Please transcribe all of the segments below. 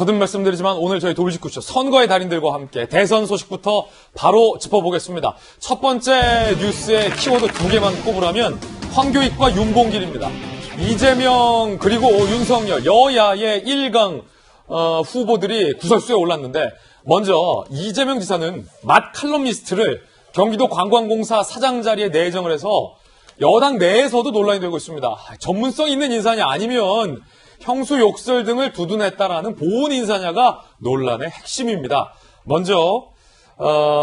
거듭 말씀드리지만 오늘 저희 도비직구쇼 선거의 달인들과 함께 대선 소식부터 바로 짚어보겠습니다. 첫 번째 뉴스의 키워드 2개만 꼽으라면 황교익과 윤봉길입니다. 이재명 그리고 윤석열 여야의 1강 후보들이 구설수에 올랐는데 먼저 이재명 지사는 맛 칼럼니스트를 경기도 관광공사 사장 자리에 내정을 해서 여당 내에서도 논란이 되고 있습니다. 전문성 있는 인사냐 아니면 형수 욕설 등을 두둔했다라는 보온 인사냐가 논란의 핵심입니다. 먼저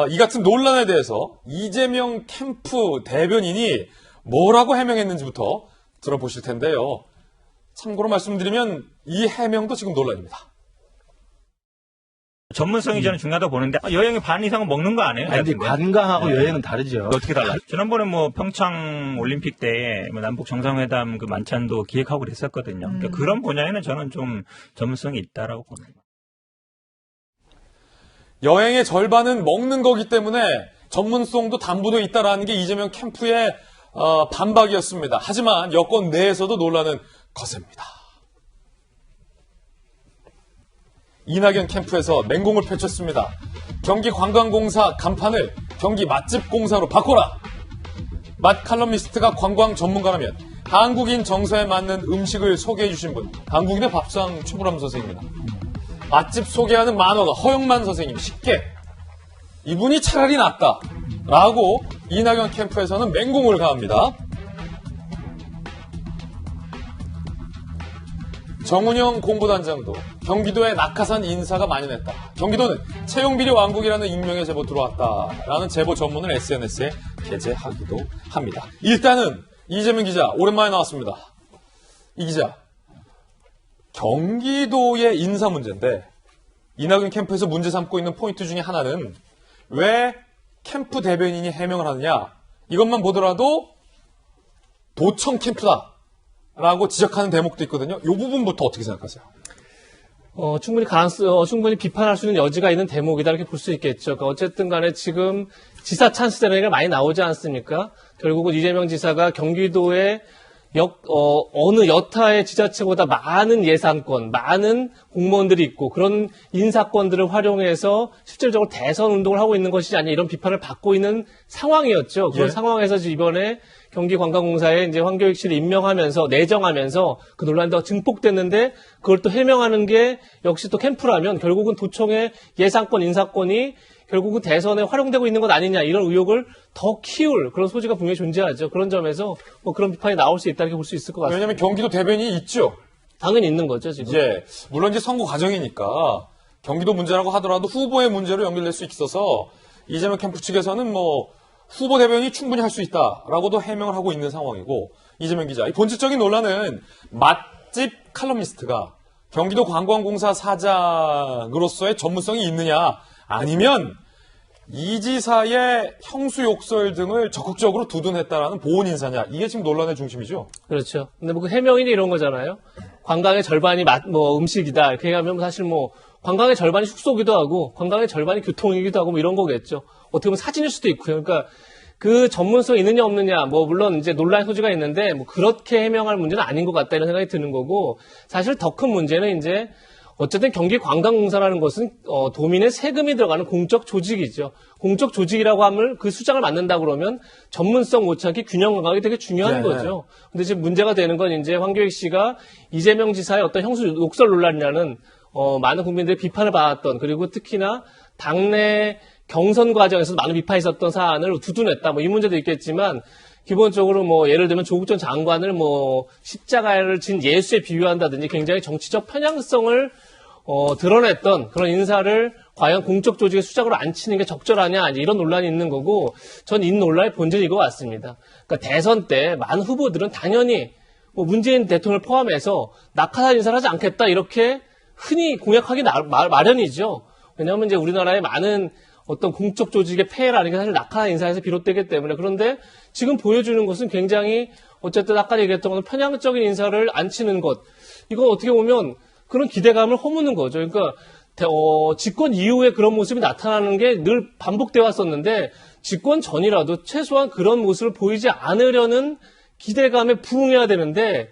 이 같은 논란에 대해서 이재명 캠프 대변인이 뭐라고 해명했는지부터 들어보실 텐데요. 참고로 말씀드리면 이 해명도 지금 논란입니다. 전문성이 저는 중요하다고 보는데 여행의 반 이상은 먹는 거 아니에요? 아니, 근데 관광하고 여행은 다르죠. 어떻게 달라요? 지난번에 평창 올림픽 때 남북 정상회담 그 만찬도 기획하고 그랬었거든요. 그러니까 그런 분야에는 저는 좀 전문성이 있다라고 봅니다. 여행의 절반은 먹는 거기 때문에 전문성도 담보도 있다라는 게 이재명 캠프의 반박이었습니다. 하지만 여권 내에서도 논란은 거셉니다. 이낙연 캠프에서 맹공을 펼쳤습니다. 경기관광공사 간판을 경기 맛집공사로 바꿔라. 맛 칼럼니스트가 관광 전문가라면 한국인 정서에 맞는 음식을 소개해 주신 분, 한국인의 밥상 최불암 선생입니다. 맛집 소개하는 만화가 허영만 선생님 쉽게 이분이 차라리 낫다라고 이낙연 캠프에서는 맹공을 가합니다. 정운영 공보단장도 경기도에 낙하산 인사가 만연했다. 경기도는 채용비리 왕국이라는 익명의 제보 들어왔다라는 제보 전문을 SNS에 게재하기도 합니다. 일단은 이재명 기자 오랜만에 나왔습니다. 이 기자, 경기도의 인사 문제인데 이낙연 캠프에서 문제 삼고 있는 포인트 중에 하나는 왜 캠프 대변인이 해명을 하느냐. 이것만 보더라도 도청 캠프다. 라고 지적하는 대목도 있거든요. 이 부분부터 어떻게 생각하세요? 충분히 비판할 수 있는 여지가 있는 대목이다 이렇게 볼 수 있겠죠. 그러니까 어쨌든 간에 지금 지사 찬스 대는 얘기가 많이 나오지 않습니까? 결국은 이재명 지사가 경기도의 어느 여타의 지자체보다 많은 예산권, 많은 공무원들이 있고 그런 인사권들을 활용해서 실질적으로 대선 운동을 하고 있는 것이지 아니냐 이런 비판을 받고 있는 상황이었죠. 그런 상황에서 이번에 경기관광공사에 이제 황교익 씨를 내정하면서 그 논란이 더 증폭됐는데 그걸 또 해명하는 게 역시 또 캠프라면 결국은 도청의 예산권, 인사권이 결국은 대선에 활용되고 있는 것 아니냐 이런 의혹을 더 키울 그런 소지가 분명히 존재하죠. 그런 점에서 그런 비판이 나올 수 있다 이렇게 볼 수 있을 것 같습니다. 왜냐하면 경기도 대변인이 있죠. 당연히 있는 거죠 지금. 물론 이제 선거 과정이니까 경기도 문제라고 하더라도 후보의 문제로 연결될 수 있어서 이재명 캠프 측에서는 후보 대변인이 충분히 할 수 있다라고도 해명을 하고 있는 상황이고 이재명 기자, 이 본질적인 논란은 맛집 칼럼니스트가 경기도 관광공사 사장으로서의 전문성이 있느냐 아니면 이 지사의 형수 욕설 등을 적극적으로 두둔했다라는 보온 인사냐 이게 지금 논란의 중심이죠. 그렇죠. 근데 그 해명이니 이런 거잖아요. 관광의 절반이 음식이다 이렇게 하면 사실 관광의 절반이 숙소기도 하고 관광의 절반이 교통이기도 하고 이런 거겠죠. 어떻게 보면 사진일 수도 있고요. 그러니까 그 전문성이 있느냐 없느냐 물론 이제 논란의 소지가 있는데 그렇게 해명할 문제는 아닌 것 같다 이런 생각이 드는 거고 사실 더 큰 문제는 이제 어쨌든 경기관광공사라는 것은 도민의 세금이 들어가는 공적 조직이죠. 공적 조직이라고 하면 그 수장을 맡는다 그러면 전문성 못찾기 균형 감각이 되게 중요한 거죠. 근데 지금 문제가 되는 건 이제 황교익 씨가 이재명 지사의 어떤 형수 욕설 논란이라는 많은 국민들의 비판을 받았던 그리고 특히나 당내 경선 과정에서 많은 비판이 있었던 사안을 두둔했다. 이 문제도 있겠지만 기본적으로 예를 들면 조국 전 장관을 십자가를 진 예수에 비유한다든지 굉장히 정치적 편향성을 드러냈던 그런 인사를 과연 공적 조직의 수장으로 앉히는 게 적절하냐 이런 논란이 있는 거고 전 이 논란의 본질이 이거 같습니다. 그러니까 대선 때 많은 후보들은 당연히 문재인 대통령을 포함해서 낙하산 인사를 하지 않겠다 이렇게 흔히 공약하기 마련이죠. 왜냐하면 이제 우리나라의 많은 어떤 공적 조직의 폐해라는 게 사실 낙하산 인사에서 비롯되기 때문에 그런데 지금 보여주는 것은 굉장히 어쨌든 아까 얘기했던 건 편향적인 인사를 앉히는 것 이거 어떻게 보면 그런 기대감을 허무는 거죠. 그러니까 집권 이후에 그런 모습이 나타나는 게 늘 반복되어 왔었는데 집권 전이라도 최소한 그런 모습을 보이지 않으려는 기대감에 부응해야 되는데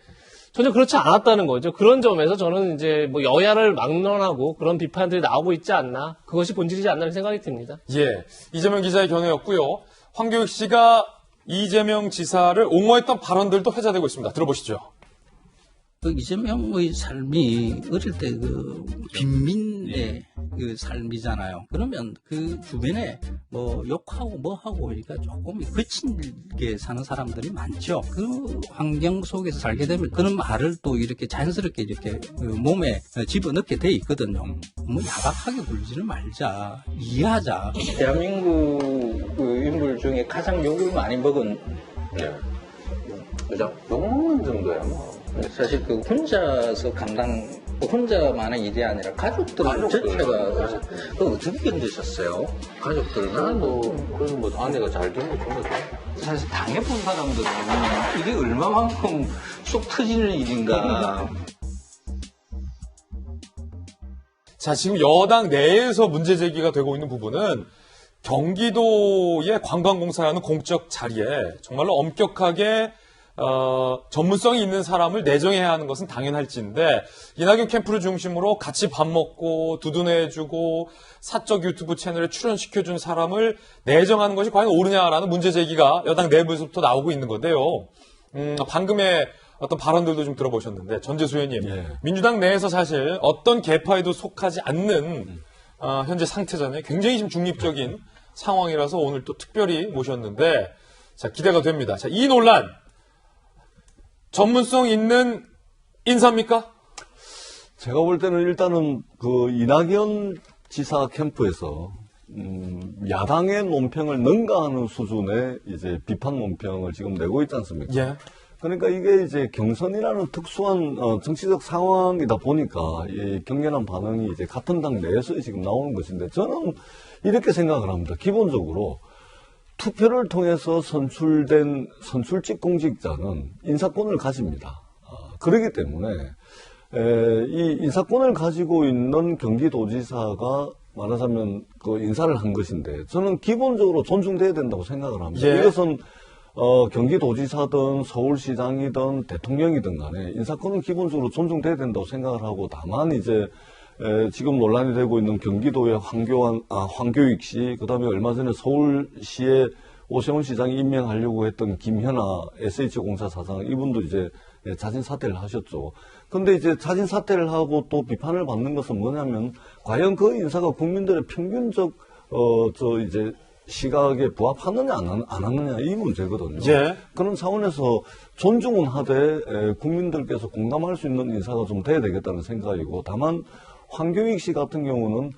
전혀 그렇지 않았다는 거죠. 그런 점에서 저는 이제 뭐 여야를 막론하고 그런 비판들이 나오고 있지 않나, 그것이 본질이지 않나 생각이 듭니다. 예, 이재명 기자의 견해였고요. 황교익 씨가 이재명 지사를 옹호했던 발언들도 회자되고 있습니다. 들어보시죠. 그 이재명의 삶이 어릴 때 그 빈민의 그 삶이잖아요. 그러면 그 주변에 뭐 욕하고 뭐 하고 그러니까 조금 거칠게 사는 사람들이 많죠. 그 환경 속에서 살게 되면 그런 말을 또 이렇게 자연스럽게 이렇게 그 몸에 집어넣게 돼 있거든요. 뭐 야박하게 굴지는 말자, 이해하자. 대한민국 그 인물 중에 가장 욕을 많이 먹은 그죠? 욕먹는 정도야 뭐. 사실 그 혼자서 혼자만의 일이 아니라 가족들 전체가 그 어떻게 견디셨어요? 가족들 나도 그래서 뭐 아내가 잘 견디고 그러죠. 사실 당해본 사람들은 이게 얼마만큼 쏙 터지는 일인가. 자, 지금 여당 내에서 문제 제기가 되고 있는 부분은 경기도의 관광공사라는 공적 자리에 정말로 엄격하게 전문성이 있는 사람을 내정해야 하는 것은 당연할지인데 이낙연 캠프를 중심으로 같이 밥 먹고 두둔해주고 사적 유튜브 채널에 출연시켜준 사람을 내정하는 것이 과연 옳으냐라는 문제 제기가 여당 내부에서부터 나오고 있는 건데요. 방금의 어떤 발언들도 좀 들어보셨는데 전재수 의원님, 민주당 내에서 사실 어떤 계파에도 속하지 않는 현재 상태잖아요. 굉장히 지금 중립적인 상황이라서 오늘 또 특별히 모셨는데 자, 기대가 됩니다. 자, 이 논란 전문성 있는 인사입니까? 제가 볼 때는 일단은 그 이낙연 지사 캠프에서 야당의 논평을 능가하는 수준의 이제 비판 논평을 지금 내고 있지 않습니까? 예. 그러니까 이게 이제 경선이라는 특수한 정치적 상황이다 보니까 이 격렬한 반응이 이제 같은 당 내에서 지금 나오는 것인데 저는 이렇게 생각을 합니다. 기본적으로 투표를 통해서 선출된 선출직 공직자는 인사권을 가집니다. 그렇기 때문에 이 인사권을 가지고 있는 경기도지사가 말하자면 그 인사를 한 것인데 저는 기본적으로 존중돼야 된다고 생각을 합니다. 예. 이것은 경기도지사든 서울시장이든 대통령이든 간에 인사권은 기본적으로 존중돼야 된다고 생각을 하고 다만 이제 지금 논란이 되고 있는 경기도의 황교익 씨, 그 다음에 얼마 전에 서울시에 오세훈 시장이 임명하려고 했던 김현아 SH공사 사장, 이분도 이제 자진 사퇴를 하셨죠. 근데 이제 자진 사퇴를 하고 또 비판을 받는 것은 뭐냐면, 과연 그 인사가 국민들의 평균적, 이제 시각에 부합하느냐, 안 하느냐, 이 문제거든요. 예. 그런 차원에서 존중은 하되, 국민들께서 공감할 수 있는 인사가 좀 돼야 되겠다는 생각이고, 다만, 황교익 씨 같은 경우는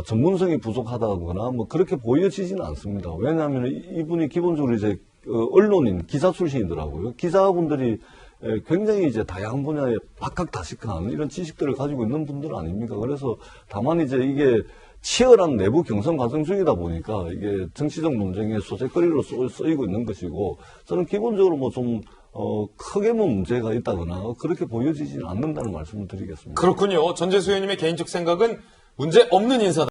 전문성이 부족하다거나 뭐 그렇게 보여지지는 않습니다. 왜냐하면 이분이 기본적으로 이제 언론인, 기자 출신이더라고요. 기자분들이 굉장히 이제 다양한 분야에 박학다식한 이런 지식들을 가지고 있는 분들 아닙니까? 그래서 다만 이제 이게 치열한 내부 경선 과정 중이다 보니까 이게 정치적 논쟁의 소재거리로 쓰이고 있는 것이고 저는 기본적으로 뭐 좀 크게 뭐 문제가 있다거나 그렇게 보여지지는 않는다는 말씀을 드리겠습니다. 그렇군요. 전재수 의원님의 개인적 생각은 문제 없는 인사다.